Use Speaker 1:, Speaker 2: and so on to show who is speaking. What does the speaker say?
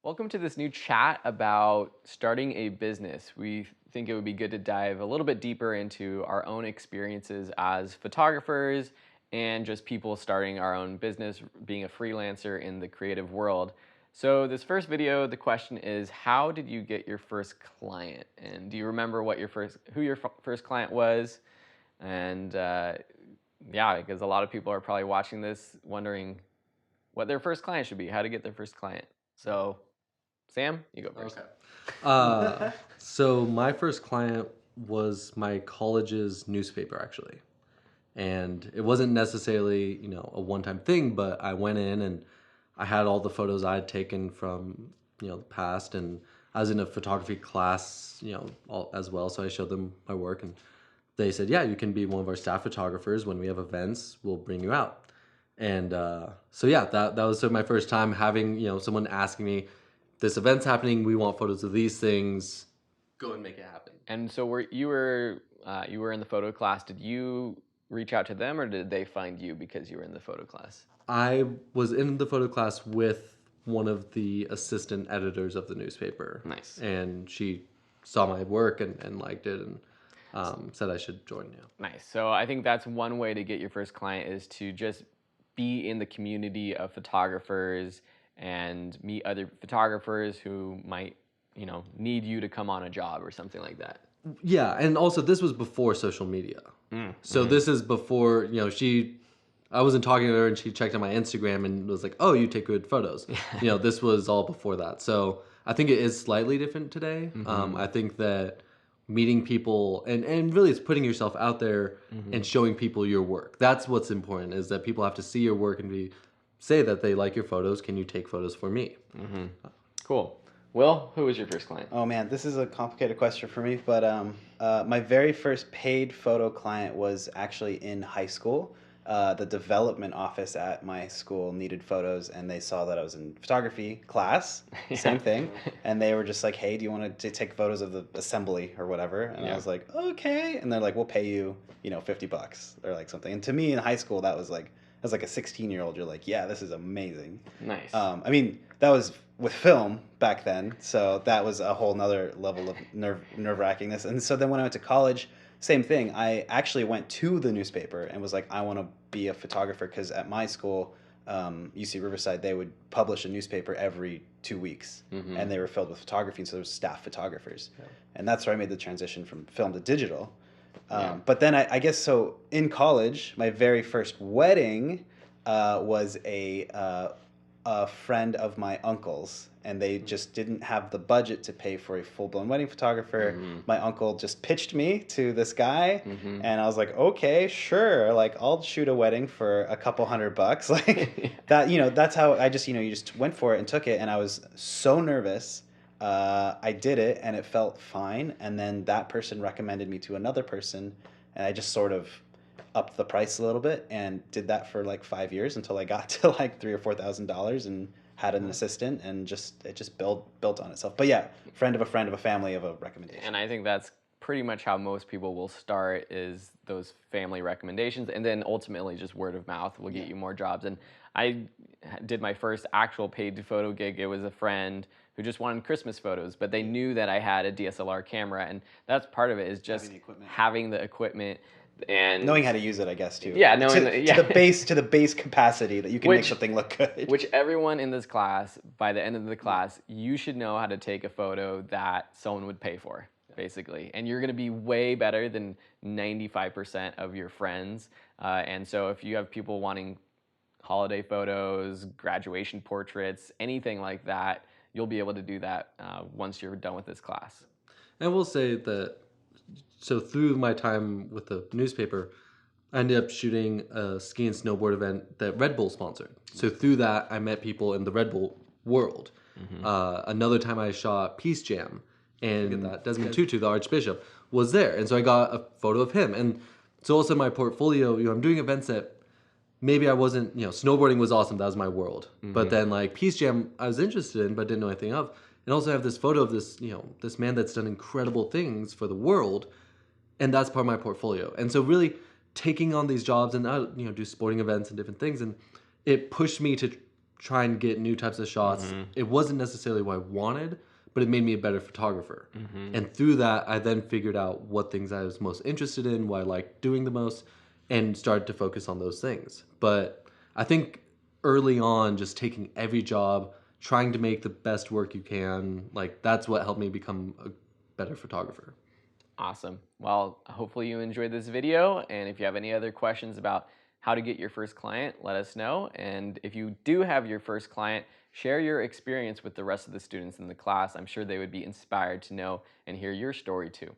Speaker 1: Welcome to this new chat about starting a business. We think it would be good to dive a little bit deeper into our own experiences as photographers and just people starting our own business, being a freelancer in the creative world. So, this first video, the question is, how did you get your first client? And do you remember what who your first client was? And yeah, because a lot of people are probably watching this wondering what their first client should be, how to get their first client. So, Sam, you go first.
Speaker 2: Okay. So my first client was my college's newspaper, actually. And it wasn't necessarily, a one-time thing, but I went in and I had all the photos I had taken from, the past, and I was in a photography class, as well. So I showed them my work, and they said, "Yeah, you can be one of our staff photographers. When we have events, we'll bring you out." And so yeah, that was sort of my first time having, someone asking me, "This event's happening. We want photos of these things. Go and make it happen."
Speaker 1: And so you were in the photo class. Did you reach out to them, or did they find you because you were in the photo class?
Speaker 2: I was in the photo class with one of the assistant editors of the newspaper.
Speaker 1: Nice.
Speaker 2: And she saw my work and liked it, and said I should join you.
Speaker 1: Nice. So I think that's one way to get your first client is to just be in the community of photographers and meet other photographers who might, need you to come on a job or something like that.
Speaker 2: Yeah, and also this was before social media. So this is before, I wasn't talking to her and she checked on my Instagram and was like, "Oh, you take good photos." This was all before that. So I think it is slightly different today. I think that meeting people and really it's putting yourself out there and showing people your work. That's what's important, is that people have to see your work and say that they like your photos. Can you take photos for me?
Speaker 1: Cool. Will, who was your first client?
Speaker 3: Oh man, this is a complicated question for me, but my very first paid photo client was actually in high school. The development office at my school needed photos, and they saw that I was in photography class, same thing, and they were just like, "Hey, do you want to take photos of the assembly or whatever?" And I was like, "Okay," and they're like, "We'll pay you, $50 or like something." And to me in high school, that was like, as like a 16-year-old, you're like, "Yeah, this is amazing."
Speaker 1: Nice.
Speaker 3: I mean, that was with film back then, so that was a whole nother level of nerve-wrackingness. And so then when I went to college, same thing. I actually went to the newspaper and was like, I want to be a photographer, because at my school, UC Riverside, they would publish a newspaper every 2 weeks, and they were filled with photography, and so there was staff photographers. Yeah. And that's where I made the transition from film to digital. But then I guess so in college, my very first wedding was a friend of my uncle's, and they just didn't have the budget to pay for a full-blown wedding photographer. My uncle just pitched me to this guy, and I was like, "Okay, sure, like I'll shoot a wedding for a couple $100." Like that, that's how I just, you just went for it and took it, and I was so nervous. I did it, and it felt fine, and then that person recommended me to another person, and I just sort of upped the price a little bit and did that for like 5 years until I got to like $3,000 or $4,000 and had an assistant, and it just built on itself. But yeah, friend of a family of a recommendation.
Speaker 1: And I think that's pretty much how most people will start, is those family recommendations, and then ultimately just word of mouth will get you more jobs. And I did my first actual paid photo gig. It was a friend who just wanted Christmas photos, but they knew that I had a DSLR camera, and that's part of it, is just having the equipment and
Speaker 3: knowing how to use it, I guess, too.
Speaker 1: Yeah,
Speaker 3: to the base capacity that you can make something look good.
Speaker 1: Which everyone in this class, by the end of the class, you should know how to take a photo that someone would pay for, basically. And you're going to be way better than 95% of your friends. And so if you have people wanting holiday photos, graduation portraits, anything like that, you'll be able to do that once you're done with this class.
Speaker 2: And I will say that, so through my time with the newspaper, I ended up shooting a ski and snowboard event that Red Bull sponsored. So through that, I met people in the Red Bull world. Another time I shot Peace Jam, and Desmond Tutu, the Archbishop, was there. And so I got a photo of him. And so also in my portfolio, I'm doing events that maybe I wasn't, snowboarding was awesome. That was my world. But then like Peace Jam, I was interested in, but didn't know anything of. And also have this photo of this, this man that's done incredible things for the world. And that's part of my portfolio. And so really taking on these jobs, and I, do sporting events and different things. And it pushed me to try and get new types of shots. It wasn't necessarily what I wanted, but it made me a better photographer. And through that, I then figured out what things I was most interested in, what I liked doing the most, and started to focus on those things. But I think early on, just taking every job, trying to make the best work you can, like that's what helped me become a better photographer.
Speaker 1: Awesome. Well, hopefully you enjoyed this video, and if you have any other questions about how to get your first client, let us know. And if you do have your first client, share your experience with the rest of the students in the class. I'm sure they would be inspired to know and hear your story too.